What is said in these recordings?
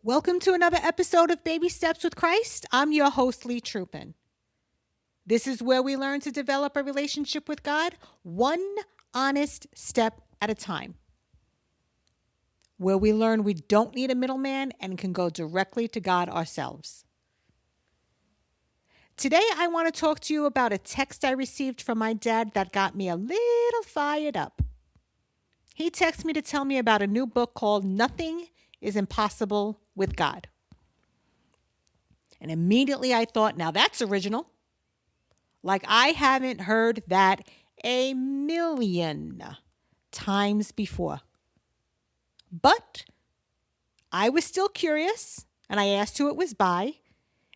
Welcome to another episode of Baby Steps with Christ. I'm your host, Leigh Trupin. This is where we learn to develop a relationship with God one honest step at a time. Where we learn we don't need a middleman and can go directly to God ourselves. Today, I want to talk to you about a text I received from my dad that got me a little fired up. He texted me to tell me about a new book called Nothing is Impossible with God. And immediately I thought, now that's original. Like I haven't heard that a million times before. But I was still curious and I asked who it was by.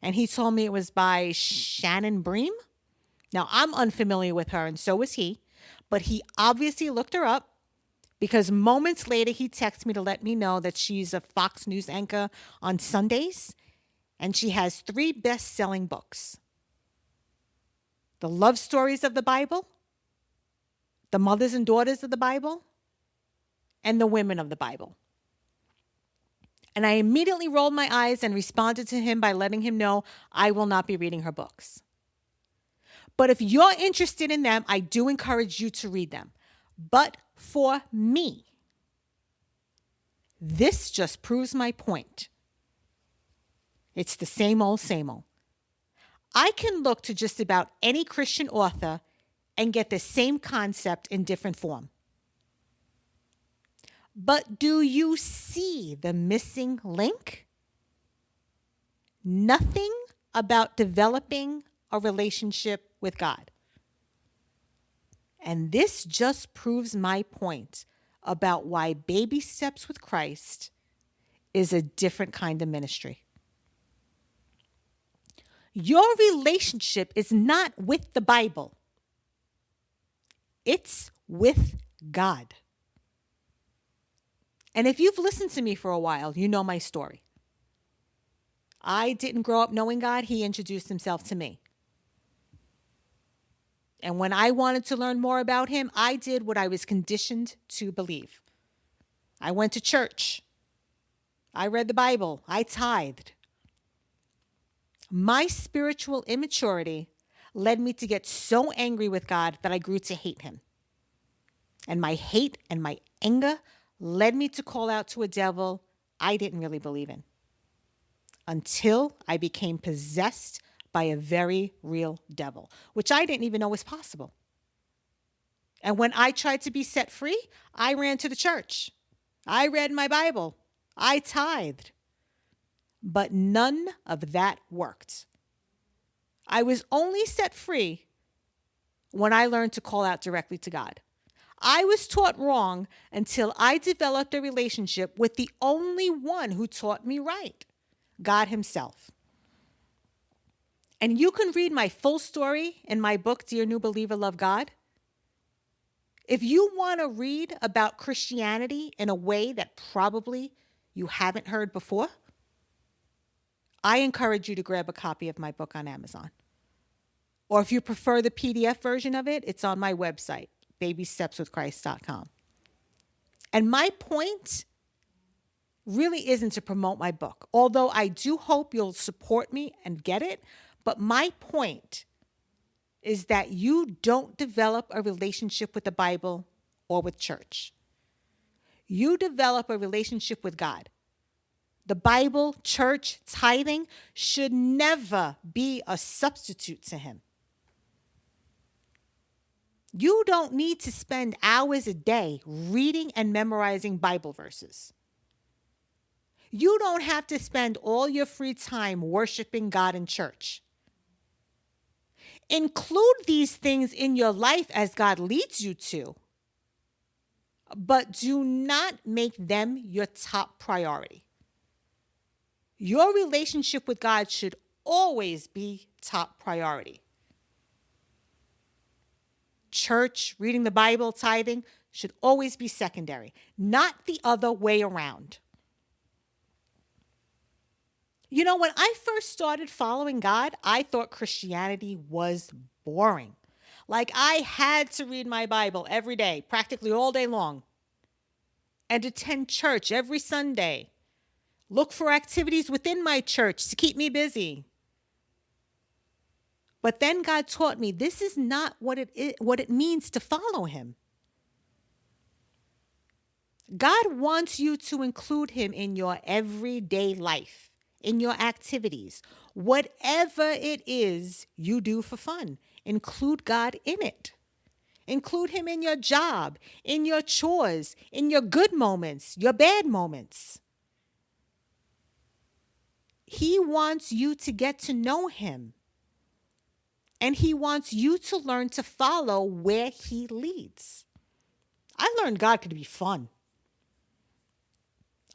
And he told me it was by Shannon Bream. Now I'm unfamiliar with her and so was he. But he obviously looked her up. Because moments later, he texted me to let me know that she's a Fox News anchor on Sundays, and she has 3 best-selling books. The Love Stories of the Bible, The Mothers and Daughters of the Bible, and The Women of the Bible. And I immediately rolled my eyes and responded to him by letting him know I will not be reading her books. But if you're interested in them, I do encourage you to read them. But for me, this just proves my point. It's the same old, same old. I can look to just about any Christian author and get the same concept in different form. But do you see the missing link? Nothing about developing a relationship with God. And this just proves my point about why Baby Steps with Christ is a different kind of ministry. Your relationship is not with the Bible. It's with God. And if you've listened to me for a while, you know my story. I didn't grow up knowing God. He introduced himself to me. And when I wanted to learn more about him, I did what I was conditioned to believe. I went to church. I read the Bible. I tithed. My spiritual immaturity led me to get so angry with God that I grew to hate him. And my hate and my anger led me to call out to a devil I didn't really believe in. Until I became possessed by a very real devil, which I didn't even know was possible. And when I tried to be set free, I ran to the church. I read my Bible. I tithed. But none of that worked. I was only set free when I learned to call out directly to God. I was taught wrong until I developed a relationship with the only one who taught me right, God himself. And you can read my full story in my book, Dear New Believer, Love God. If you want to read about Christianity in a way that probably you haven't heard before, I encourage you to grab a copy of my book on Amazon. Or if you prefer the PDF version of it, it's on my website, babystepswithchrist.com. And my point really isn't to promote my book, although I do hope you'll support me and get it. But my point is that you don't develop a relationship with the Bible or with church. You develop a relationship with God. The Bible, church, tithing should never be a substitute to him. You don't need to spend hours a day reading and memorizing Bible verses. You don't have to spend all your free time worshiping God in church. Include these things in your life as God leads you to, but do not make them your top priority. Your relationship with God should always be top priority. Church, reading the Bible, tithing should always be secondary, not the other way around. You know, when I first started following God, I thought Christianity was boring. Like I had to read my Bible every day, practically all day long, and attend church every Sunday, look for activities within my church to keep me busy. But then God taught me this is not what it means to follow him. God wants you to include him in your everyday life, in your activities, whatever it is you do for fun. Include God in it. Include him in your job, in your chores, in your good moments, your bad moments. He wants you to get to know him. And he wants you to learn to follow where he leads. I learned God could be fun.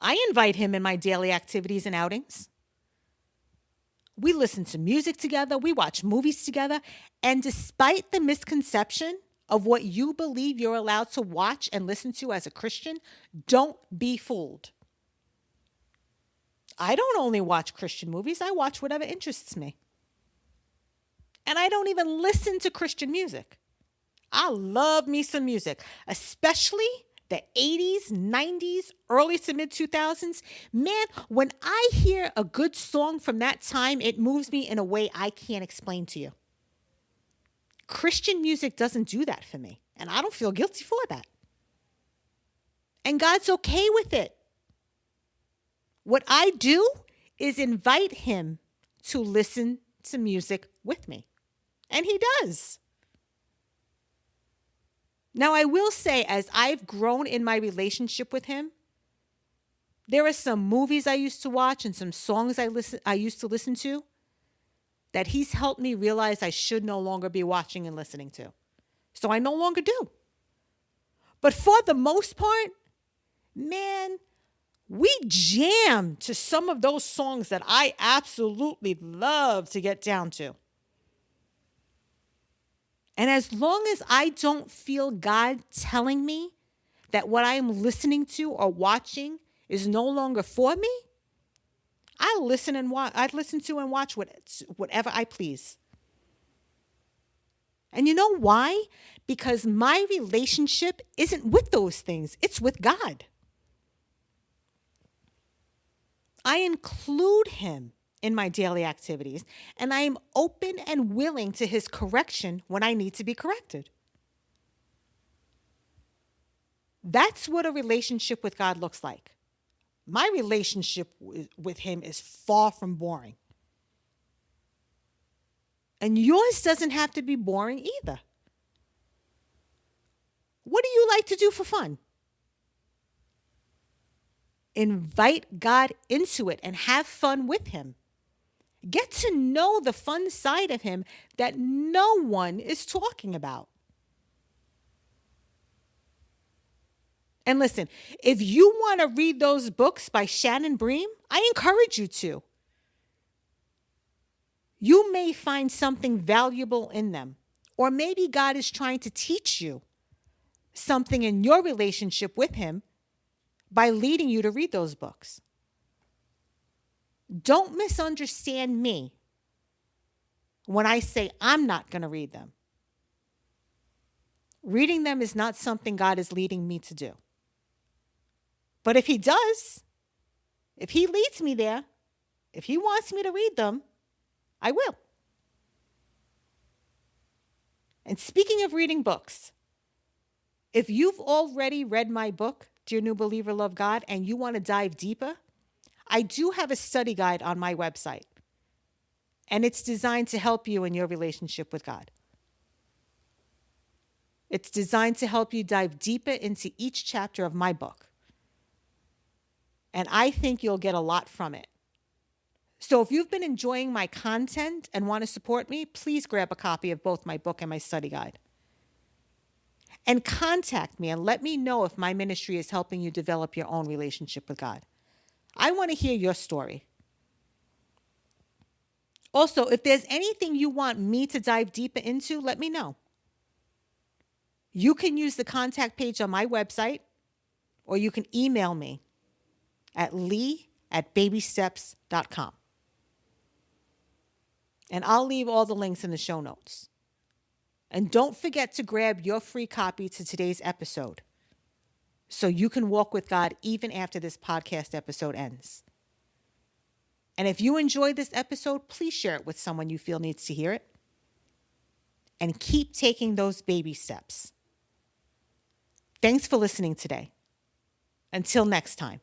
I invite him in my daily activities and outings. We listen to music together. We watch movies together. And despite the misconception of what you believe you're allowed to watch and listen to as a Christian, don't be fooled. I don't only watch Christian movies. I watch whatever interests me. And I don't even listen to Christian music. I love me some music, especially the 80s, 90s, early to mid 2000s. Man, when I hear a good song from that time, it moves me in a way I can't explain to you. Christian music doesn't do that for me, and I don't feel guilty for that. And God's okay with it. What I do is invite him to listen to music with me. And he does. Now, I will say, as I've grown in my relationship with him, there are some movies I used to watch and some songs I used to listen to that he's helped me realize I should no longer be watching and listening to. So I no longer do. But for the most part, man, we jam to some of those songs that I absolutely love to get down to. And as long as I don't feel God telling me that what I am listening to or watching is no longer for me, I listen and watch. I listen to and watch whatever I please. And you know why? Because my relationship isn't with those things. It's with God. I include him in my daily activities, and I am open and willing to his correction when I need to be corrected. That's what a relationship with God looks like. My relationship with him is far from boring. And yours doesn't have to be boring either. What do you like to do for fun? Invite God into it and have fun with him. Get to know the fun side of him that no one is talking about. And listen, if you want to read those books by Shannon Bream, I encourage you to. You may find something valuable in them, or maybe God is trying to teach you something in your relationship with him by leading you to read those books. Don't misunderstand me when I say I'm not going to read them. Reading them is not something God is leading me to do. But if he does, if he leads me there, if he wants me to read them, I will. And speaking of reading books, if you've already read my book, Dear New Believer, Love God, and you want to dive deeper, I do have a study guide on my website, and it's designed to help you in your relationship with God. It's designed to help you dive deeper into each chapter of my book, and I think you'll get a lot from it. So if you've been enjoying my content and want to support me, please grab a copy of both my book and my study guide. And contact me and let me know if my ministry is helping you develop your own relationship with God. I want to hear your story. Also, if there's anything you want me to dive deeper into, let me know. You can use the contact page on my website, or you can email me at leigh@babysteps.com. And I'll leave all the links in the show notes. And don't forget to grab your free copy to today's episode so you can walk with God even after this podcast episode ends. And if you enjoyed this episode, please share it with someone you feel needs to hear it. And keep taking those baby steps. Thanks for listening today. Until next time.